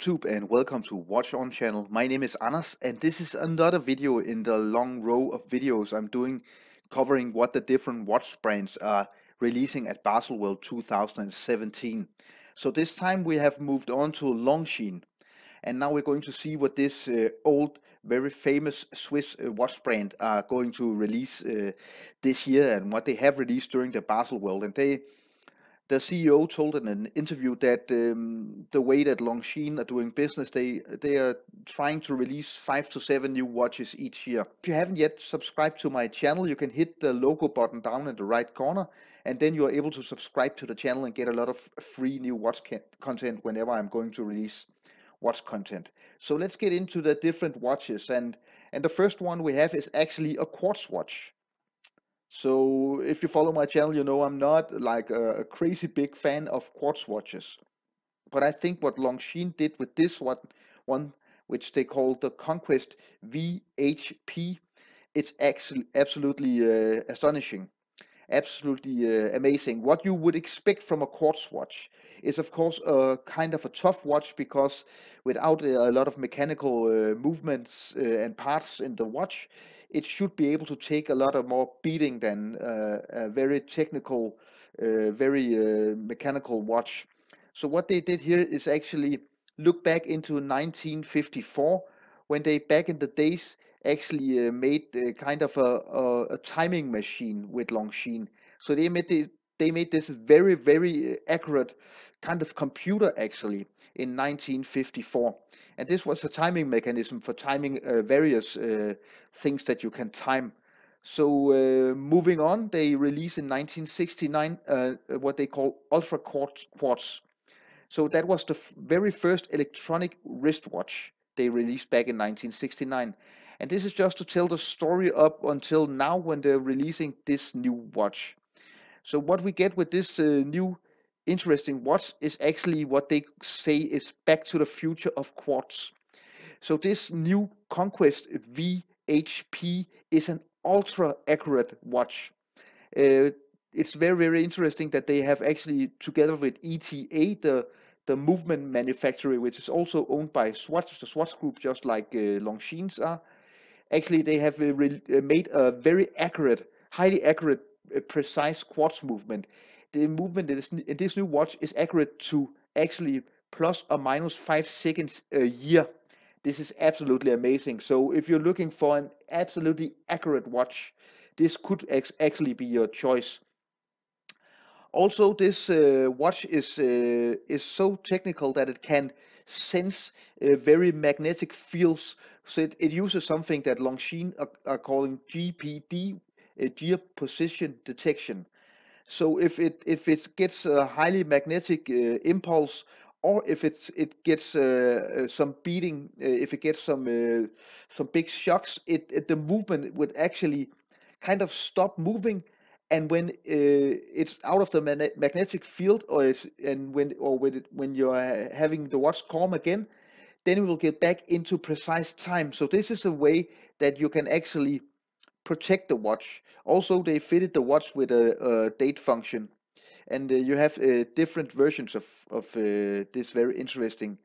YouTube and welcome to Watch On channel. My name is Anders and this is another video in the long row of videos I'm doing covering what the different watch brands are releasing at Baselworld 2017. So this time we have moved on to Longines and now we're going to see what this old very famous Swiss watch brand are going to release this year and what they have released during the Baselworld. And the CEO told in an interview that the way that Longines are doing business, they are trying to release 5 to 7 new watches each year. If you haven't yet subscribed to my channel, you can hit the logo button down in the right corner, and then you are able to subscribe to the channel and get a lot of free new watch content whenever I'm going to release watch content. So let's get into the different watches, and the first one we have is actually a quartz watch. So if you follow my channel, you know I'm not like a crazy big fan of quartz watches. But I think what Longines did with this one, which they call the Conquest VHP, it's actually absolutely astonishing, absolutely amazing. What you would expect from a quartz watch is, of course, a kind of a tough watch because without a lot of mechanical movements and parts in the watch, it should be able to take a lot of more beating than a very technical, very mechanical watch. So what they did here is actually look back into 1954 when they back in the days actually made kind of a timing machine with Longines. So they made this very accurate kind of computer actually in 1954, and this was a timing mechanism for timing various things that you can time. So moving on, they released in 1969 what they call ultra quartz. So that was the very first electronic wristwatch they released back in 1969. And this is just to tell the story up until now when they're releasing this new watch. So what we get with this new interesting watch is actually what they say is back to the future of quartz. So this new Conquest VHP is an ultra accurate watch. Uh, it's very interesting that they have actually together with ETA, the movement manufacturer, which is also owned by Swatch, the Swatch group, just like Longines are. Actually, they have made a very accurate, highly accurate, precise quartz movement. The movement in this new watch is accurate to actually plus or minus 5 seconds a year. This is absolutely amazing. So if you're looking for an absolutely accurate watch, this could actually be your choice. Also, this watch is so technical that it can sense very magnetic fields. So it uses something that Longines are calling GPD, gear position detection. So if it gets a highly magnetic impulse, or if it gets some beating, if it gets some big shocks, the movement would actually kind of stop moving, and when it's out of the magnetic field, and when you're having the watch calm again, then it will get back into precise time. So this is a way that you can actually protect the watch. Also, they fitted the watch with a date function, and you have different versions of this very interesting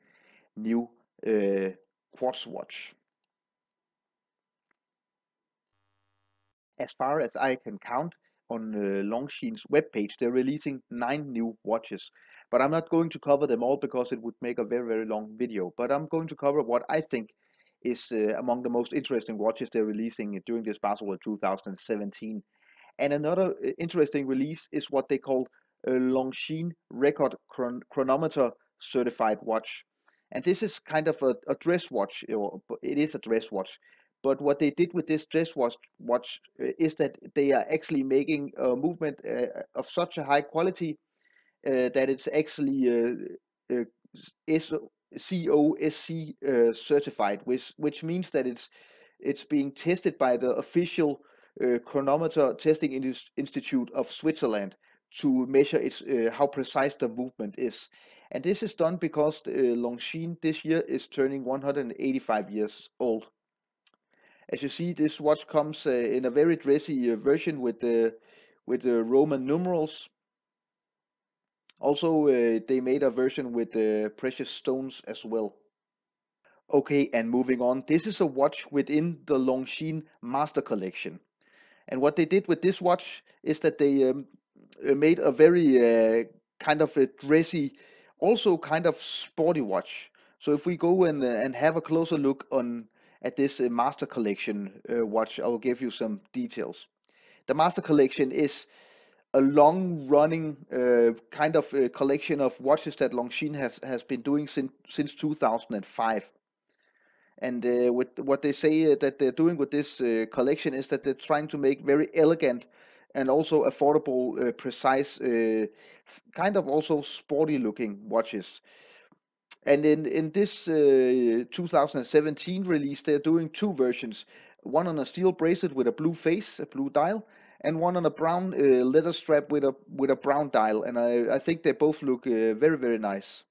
new uh, quartz watch. As far as I can count on Longines webpage, they're releasing 9 new watches. But I'm not going to cover them all because it would make a very long video. But I'm going to cover what I think is among the most interesting watches they're releasing during this Baselworld 2017. And another interesting release is what they call a Longines record chronometer certified watch. And this is kind of a dress watch, or it is a dress watch. But what they did with this watch is that they are actually making a movement of such a high quality that it's actually uh, COSC certified, which means that it's being tested by the official chronometer testing institute of Switzerland to measure its how precise the movement is. And this is done because Longines this year is turning 185 years old. As you see, this watch comes in a very dressy version with the Roman numerals. Also, they made a version with precious stones as well. Okay, and moving on, this is a watch within the Longines Master Collection. And what they did with this watch is that they made a very kind of a dressy, also kind of sporty watch. So if we go and have a closer look on at this Master Collection watch, I'll give you some details. The Master Collection is a long-running kind of collection of watches that Longines has been doing since 2005. And with what they say that they're doing with this collection is that they're trying to make very elegant and also affordable, precise, kind of also sporty looking watches. And in this 2017 release, they're doing two versions: one on a steel bracelet with a blue face, a blue dial, and one on a brown leather strap with a brown dial. And I think they both look very, very nice.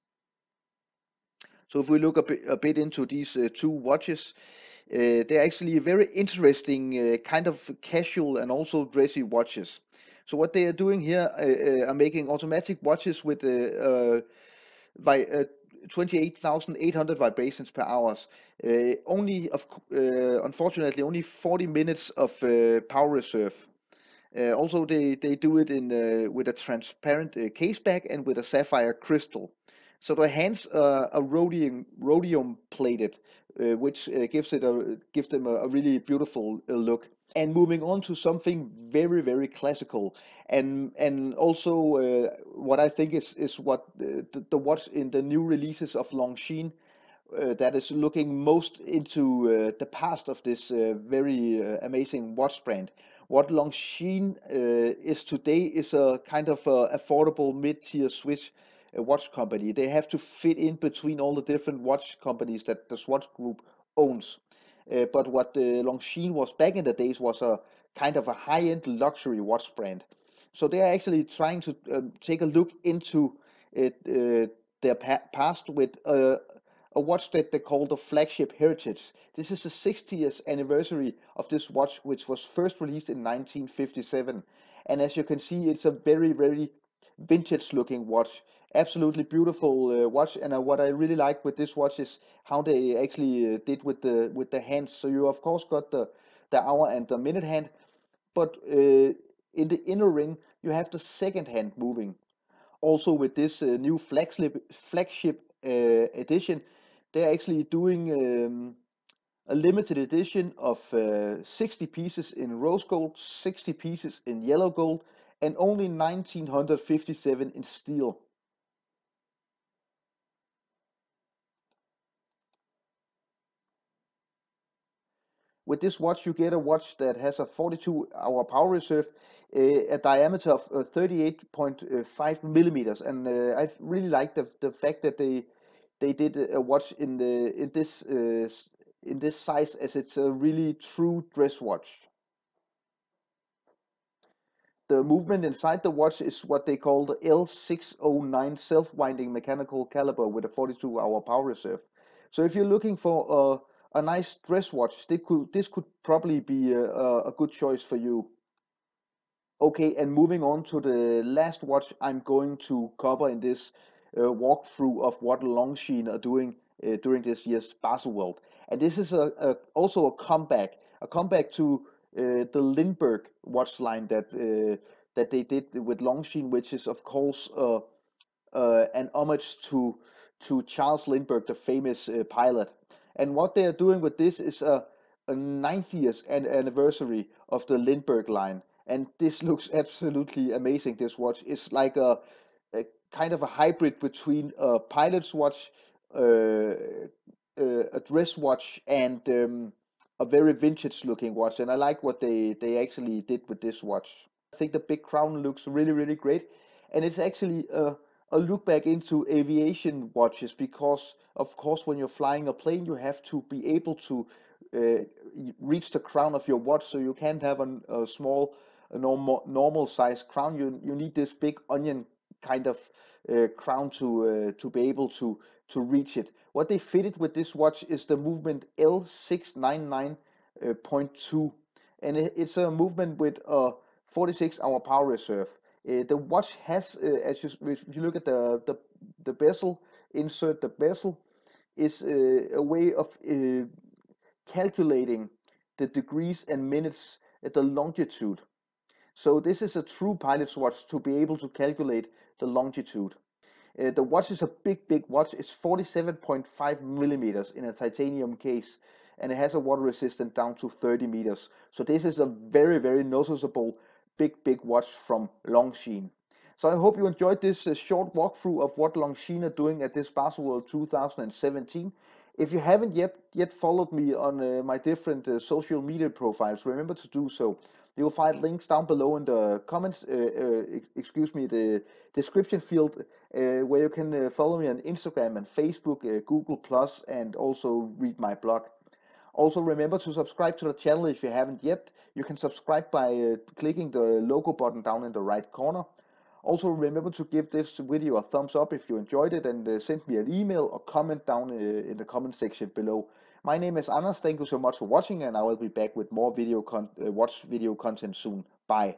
So if we look a bit into these two watches, they're actually very interesting, kind of casual and also dressy watches. So what they are doing here are making automatic watches with by 28,800 vibrations per hour. Unfortunately, only 40 minutes of power reserve. Also, they do it in with a transparent case back and with a sapphire crystal. So the hands are rhodium plated, which gives them a really beautiful look. And moving on to something very, very classical, and also what I think is what the watch in the new releases of Longines that is looking most into the past of this very amazing watch brand. What Longines is today is a kind of affordable mid-tier Swiss watch company. They have to fit in between all the different watch companies that the Swatch Group owns. But what Longines was back in the days was a kind of a high-end luxury watch brand. So they are actually trying to take a look into it, their past with a watch that they call the flagship heritage. This is the 60th anniversary of this watch, which was first released in 1957. And as you can see, it's a very, very vintage looking watch. Absolutely beautiful watch. And what I really like with this watch is how they actually did with the hands. So you of course got the hour and the minute hand, but in the inner ring you have the second hand moving. Also with this new flagship edition, they're actually doing a limited edition of 60 pieces in rose gold, 60 pieces in yellow gold, and only 1957 in steel. With this watch, you get a watch that has a 42-hour power reserve, a diameter of 38.5 millimeters, and I really like the fact that they did a watch in this size, as it's a really true dress watch. The movement inside the watch is what they call the L609 self-winding mechanical caliber with a 42-hour power reserve. So if you're looking for a nice dress watch, this could probably be a good choice for you. Okay, and moving on to the last watch I'm going to cover in this walkthrough of what Longines are doing during this year's Baselworld. And this is also a comeback to the Lindbergh watch line that they did with Longines, which is of course an homage to Charles Lindbergh, the famous pilot. And what they are doing with this is a 90th anniversary of the Lindbergh line. And this looks absolutely amazing. This watch is like a kind of a hybrid between a pilot's watch, uh, a dress watch, and a very vintage looking watch. And I like what they actually did with this watch. I think the big crown looks really, really great. And it's actually a look back into aviation watches, because, of course, when you're flying a plane, you have to be able to uh, reach the crown of your watch. So you can't have a small, a normal size crown. You need this big onion kind of crown to be able to reach it. What they fitted with this watch is the movement L699.2, and it's a movement with a 46-hour power reserve. The watch has, if you look at the bezel, insert the bezel. is a way of calculating the degrees and minutes at the longitude. So this is a true pilot's watch to be able to calculate the longitude. The watch is a big watch. It's 47.5 millimeters in a titanium case, and it has a water resistance down to 30 meters. So this is a very noticeable big watch from Longines. So I hope you enjoyed this short walkthrough of what Longines are doing at this Baselworld 2017. If you haven't yet followed me on my different social media profiles, remember to do so. You'll find links down below in the comments, the description field, where you can follow me on Instagram and Facebook, Google Plus, and also read my blog. Also remember to subscribe to the channel if you haven't yet. You can subscribe by clicking the logo button down in the right corner. Also remember to give this video a thumbs up if you enjoyed it, and send me an email or comment down in the comment section below. My name is Anders. Thank you so much for watching, and I will be back with more watch video content soon. Bye.